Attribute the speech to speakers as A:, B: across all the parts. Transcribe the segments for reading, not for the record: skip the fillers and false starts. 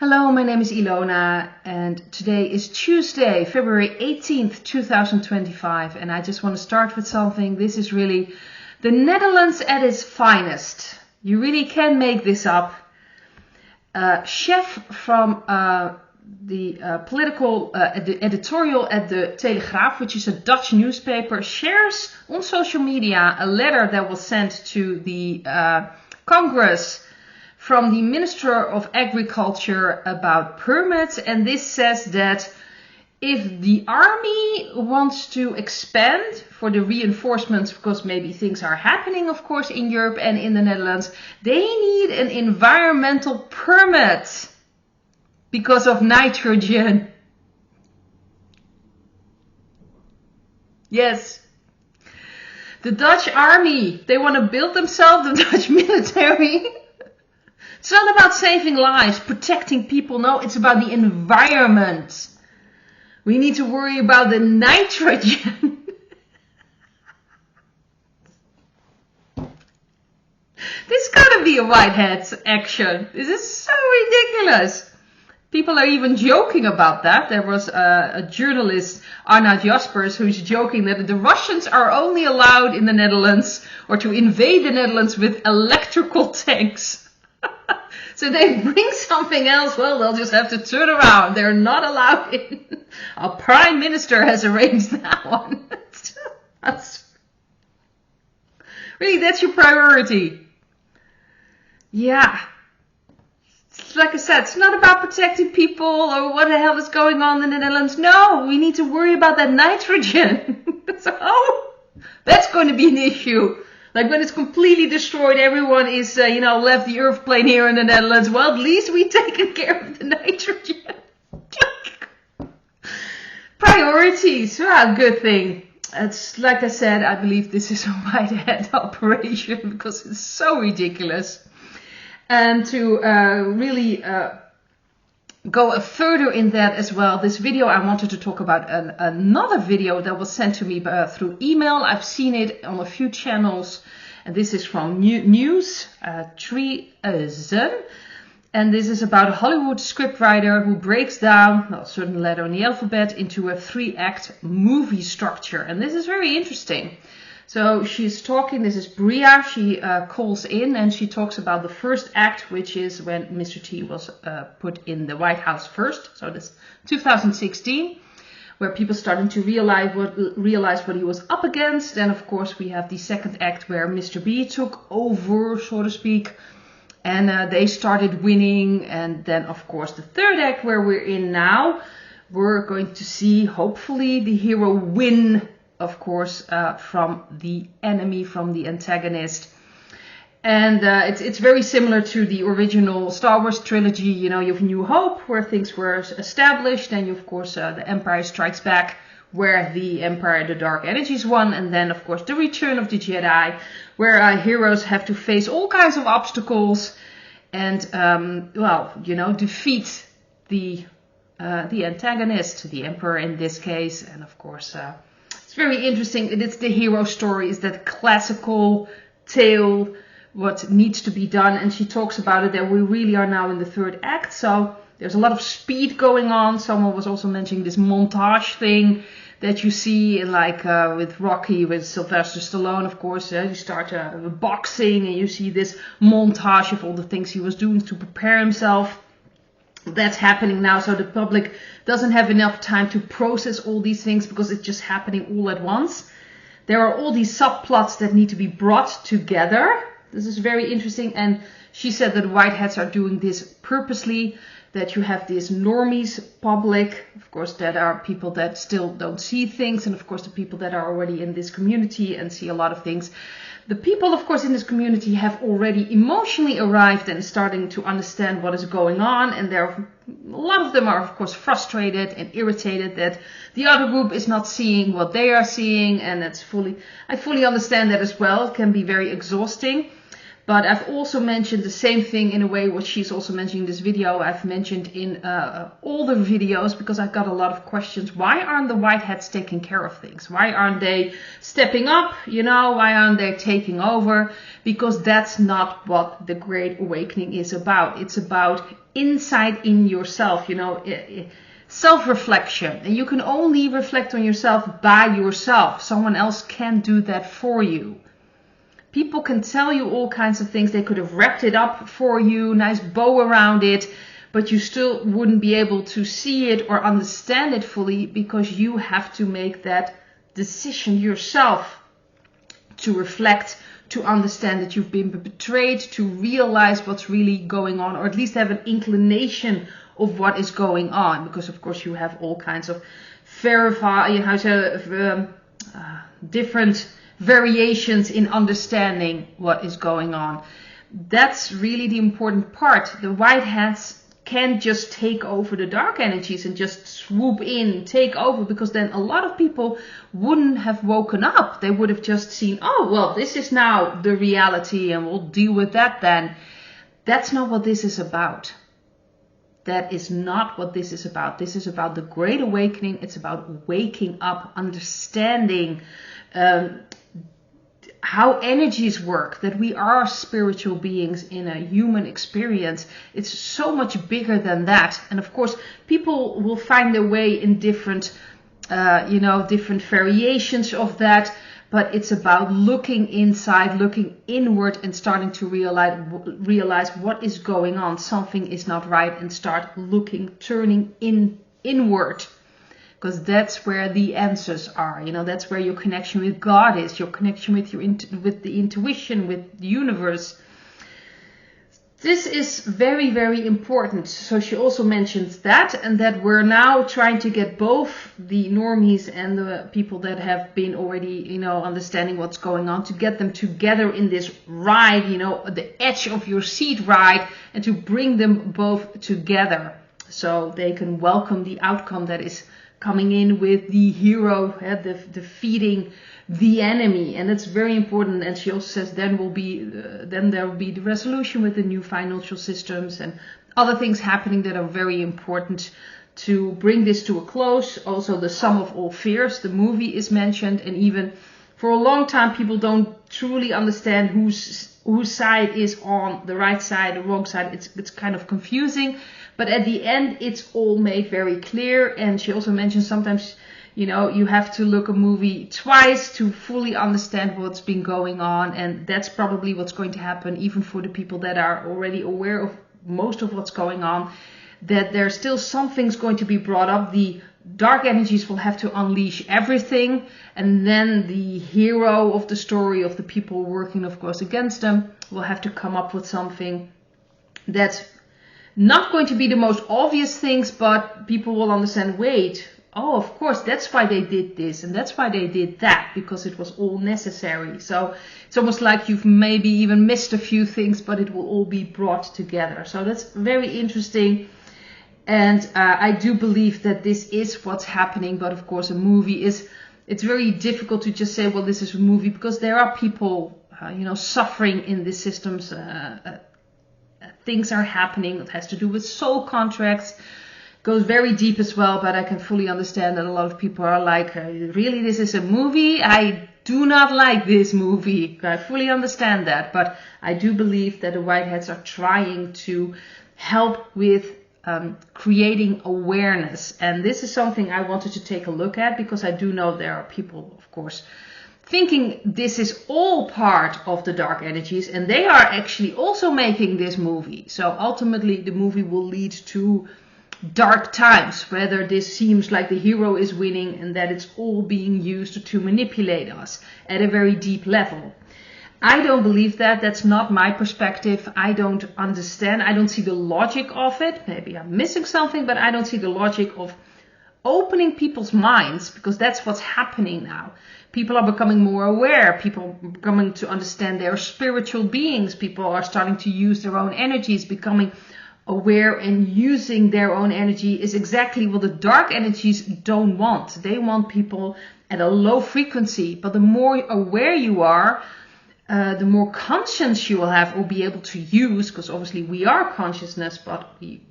A: Hello, my name is Ilona and today is Tuesday, February 18th, 2025, and I just want to start with something. This is really the Netherlands at its finest. You really can make this up. Chef from the political editorial at the Telegraaf, which is a Dutch newspaper, shares on social media a letter that was sent to the Congress from the Minister of Agriculture about permits, and this says that if the army wants to expand for the reinforcements, because maybe things are happening, of course, in Europe and in the Netherlands, they need an environmental permit because of nitrogen. Yes. The Dutch army, they want to build themselves, the Dutch military. It's not about saving lives, protecting people. No, it's about the environment. We need to worry about the nitrogen. This gotta be a whitehead's action. This is so ridiculous. People are even joking about that. There was a journalist, Arnoud Jaspers, who's joking that the Russians are only allowed in the Netherlands or to invade the Netherlands with electrical tanks. So they bring something else, well, they'll just have to turn around. They're not allowed in. Our Prime Minister has arranged that one. Really, that's your priority. Yeah. Like I said, it's not about protecting people or what the hell is going on in the Netherlands. No, we need to worry about that nitrogen. So, that's going to be an issue. Like when it's completely destroyed, everyone is, left the earth plane here in the Netherlands. Well, at least we've taken care of the nitrogen. Priorities. Well, good thing. It's like I said, I believe this is a whitehead operation because it's so ridiculous. And to really go further in that as well, this video I wanted to talk about another video that was sent to me through email. I've seen it on a few channels, and this is from News 3000, and this is about a Hollywood scriptwriter who breaks down a certain letter in the alphabet into a 3-act movie structure, and this is very interesting. So she's talking, this is Bria, she calls in and she talks about the first act, which is when Mr. T was put in the White House first. So this 2016, where people started to realize what he was up against. Then of course we have the second act where Mr. B took over, so to speak, and they started winning. And then of course the third act where we're in now, we're going to see hopefully the hero win, of course, from the enemy, from the antagonist. And it's very similar to the original Star Wars trilogy. You know, you have New Hope, where things were established. And you, of course, the Empire Strikes Back, where the Empire, the Dark Energies won. And then, of course, the Return of the Jedi, where heroes have to face all kinds of obstacles and, defeat the antagonist, the Emperor in this case. And, of course, it's very interesting. It's the hero story, is that classical tale, what needs to be done. And she talks about it that we really are now in the third act. So there's a lot of speed going on. Someone was also mentioning this montage thing that you see with Rocky, with Sylvester Stallone, of course. You start boxing and you see this montage of all the things he was doing to prepare himself. That's happening now, so the public doesn't have enough time to process all these things because it's just happening all at once. There are all these subplots that need to be brought together. This is very interesting, and she said that whiteheads are doing this purposely, that you have this normies public, of course, that are people that still don't see things, and of course the people that are already in this community and see a lot of things. The people, of course, in this community have already emotionally arrived and starting to understand what is going on. And a lot of them are, of course, frustrated and irritated that the other group is not seeing what they are seeing. And I fully understand that as well. It can be very exhausting. But I've also mentioned the same thing in a way what she's also mentioning in this video. I've mentioned in all the videos, because I got a lot of questions. Why aren't the white hats taking care of things? Why aren't they stepping up? Why aren't they taking over? Because that's not what the Great Awakening is about. It's about insight in yourself, self-reflection. And you can only reflect on yourself by yourself. Someone else can't do that for you. People can tell you all kinds of things. They could have wrapped it up for you, nice bow around it, but you still wouldn't be able to see it or understand it fully, because you have to make that decision yourself to reflect, to understand that you've been betrayed, to realize what's really going on, or at least have an inclination of what is going on, because of course you have all kinds of different variations in understanding what is going on. That's really the important part. The white hats can't just take over the dark energies and just swoop in, take over, because then a lot of people wouldn't have woken up. They would have just seen, oh, well, this is now the reality and we'll deal with that then. That's not what this is about. That is not what this is about. This is about the Great Awakening. It's about waking up, understanding how energies work, that we are spiritual beings in a human experience. It's so much bigger than that. And of course, people will find their way in different variations of that. But it's about looking inside, looking inward, and starting to realize what is going on. Something is not right, and start looking, turning inward. Because that's where the answers are. That's where your connection with God is, your connection with with the intuition, with the universe. This is very, very important. So she also mentions that, and that we're now trying to get both the normies and the people that have been already, understanding what's going on, to get them together in this ride, the edge of your seat ride, and to bring them both together so they can welcome the outcome that is coming in with the hero, defeating the enemy. And it's very important. And she also says then there will be the resolution with the new financial systems and other things happening that are very important to bring this to a close. Also, the sum of all fears, the movie is mentioned, and even for a long time people don't truly understand whose side is on the right side, the wrong side. It's kind of confusing. But at the end, it's all made very clear. And she also mentioned sometimes, you have to look a movie twice to fully understand what's been going on. And that's probably what's going to happen, even for the people that are already aware of most of what's going on, that there's still some things going to be brought up. The dark energies will have to unleash everything. And then the hero of the story, of the people working, of course, against them, will have to come up with something that's not going to be the most obvious things, but people will understand, wait, oh, of course, that's why they did this and that's why they did that, because it was all necessary. So it's almost like you've maybe even missed a few things, but it will all be brought together. So that's very interesting. And I do believe that this is what's happening. But of course, a movie it's very difficult to just say, well, this is a movie, because there are people, suffering in the systems. Things are happening. It has to do with soul contracts. Goes very deep as well, but I can fully understand that a lot of people are like, really, this is a movie? I do not like this movie. I fully understand that, but I do believe that the white hats are trying to help with creating awareness. And this is something I wanted to take a look at, because I do know there are people, of course, thinking this is all part of the dark energies, and they are actually also making this movie. So ultimately the movie will lead to dark times, whether this seems like the hero is winning and that it's all being used to manipulate us at a very deep level. I don't believe that. That's not my perspective. I don't understand. I don't see the logic of it. Maybe I'm missing something, but I don't see the logic of opening people's minds, because that's what's happening now. People are becoming more aware. People are becoming to understand they're spiritual beings. People are starting to use their own energies. Becoming aware and using their own energy is exactly what the dark energies don't want. They want people at a low frequency. But the more aware you are, the more conscience you will have or be able to use, because obviously we are consciousness, but we,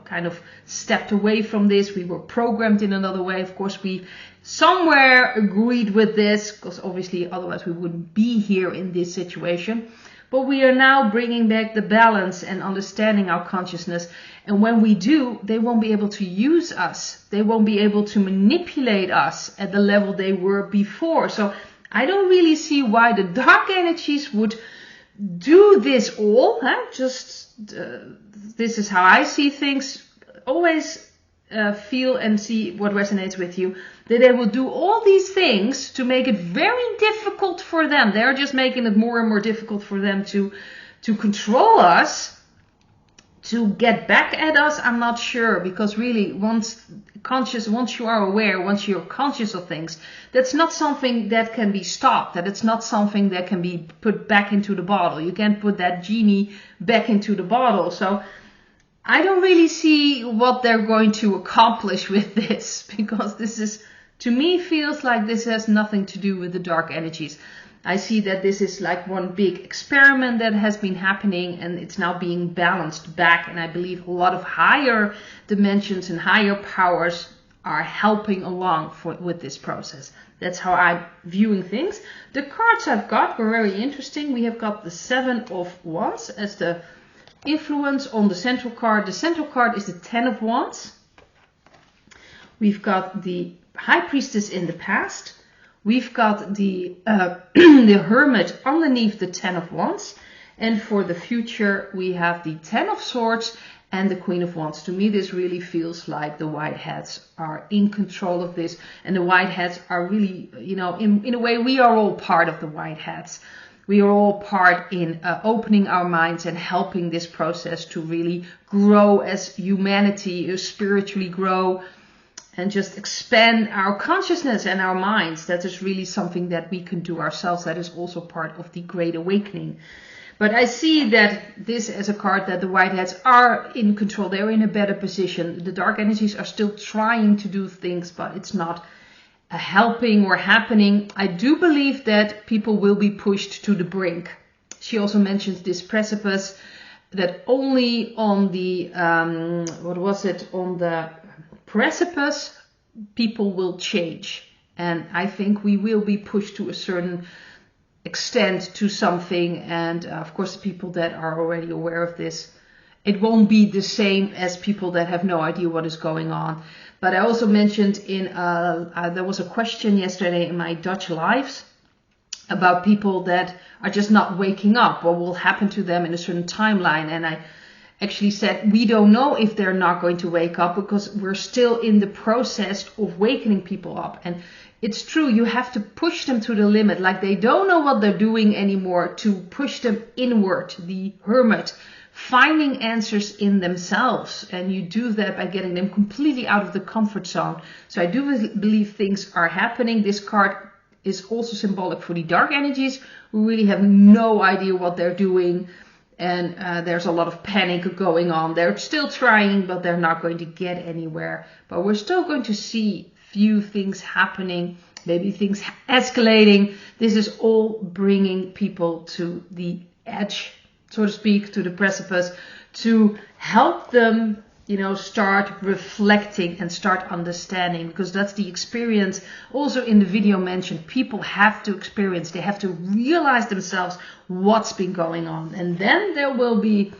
A: kind of stepped away from this. We were programmed in another way. Of course, we somewhere agreed with this, because obviously otherwise we wouldn't be here in this situation. But we are now bringing back the balance and understanding our consciousness. And when we do, they won't be able to use us. They won't be able to manipulate us at the level they were before. So I don't really see why the dark energies would do this all. This is how I see things. Always feel and see what resonates with you. That they will do all these things to make it very difficult for them. They're just making it more and more difficult for them to control us, to get back at us. I'm not sure, because really once you are aware, once you're conscious of things, that's not something that can be stopped, that it's not something that can be put back into the bottle. You can't put that genie back into the bottle. So I don't really see what they're going to accomplish with this, because this is, to me, feels like this has nothing to do with the dark energies. I see that this is like one big experiment that has been happening, and it's now being balanced back. And I believe a lot of higher dimensions and higher powers are helping along with this process. That's how I'm viewing things. The cards I've got were very interesting. We have got the 7 of Wands as the influence on the central card. The central card is the 10 of Wands. We've got the High Priestess in the past. We've got the the Hermit underneath the 10 of Wands. And for the future, we have the 10 of Swords and the Queen of Wands. To me, this really feels like the white hats are in control of this. And the white hats are really, in a way, we are all part of the white hats. We are all part in opening our minds and helping this process to really grow as humanity, spiritually grow, and just expand our consciousness and our minds. That is really something that we can do ourselves. That is also part of the Great Awakening. But I see that this as a card that the white hats are in control. They're in a better position. The dark energies are still trying to do things, but it's not helping or happening. I do believe that people will be pushed to the brink. She also mentions this precipice, that only on the, on the precipice, people will change. And I think we will be pushed to a certain extent to something. And of course, the people that are already aware of this, it won't be the same as people that have no idea what is going on. But I also mentioned there was a question yesterday in my Dutch lives about people that are just not waking up, what will happen to them in a certain timeline. And I actually said, we don't know if they're not going to wake up, because we're still in the process of wakening people up. And it's true, you have to push them to the limit, like they don't know what they're doing anymore, to push them inward. The Hermit, finding answers in themselves, and you do that by getting them completely out of the comfort zone. So I do believe things are happening. This card is also symbolic for the dark energies, who really have no idea what they're doing, and there's a lot of panic going on. They're still trying, but they're not going to get anywhere. But we're still going to see few things happening, maybe things escalating. This is all bringing people to the edge, so to speak, to the precipice, to help them, start reflecting and start understanding, because that's the experience. Also in the video mentioned, people have to experience, they have to realize themselves what's been going on. And then there will be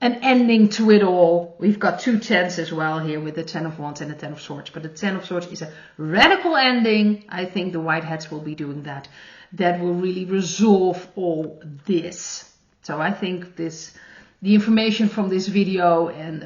A: an ending to it all. We've got 2 10s as well here with the 10 of Wands and the 10 of Swords. But the 10 of Swords is a radical ending. I think the white hats will be doing that. That will really resolve all this. So I think the information from this video and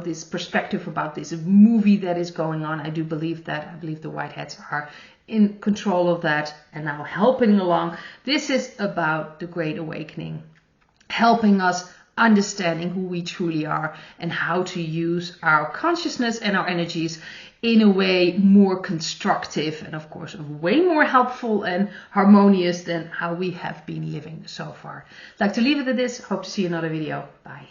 A: this perspective about this movie that is going on, I do believe that. I believe the white hats are in control of that and now helping along. This is about the Great Awakening, helping us understanding who we truly are and how to use our consciousness and our energies in a way more constructive and of course way more helpful and harmonious than how we have been living so far. I'd like to leave it at this. Hope to see you in another video. Bye.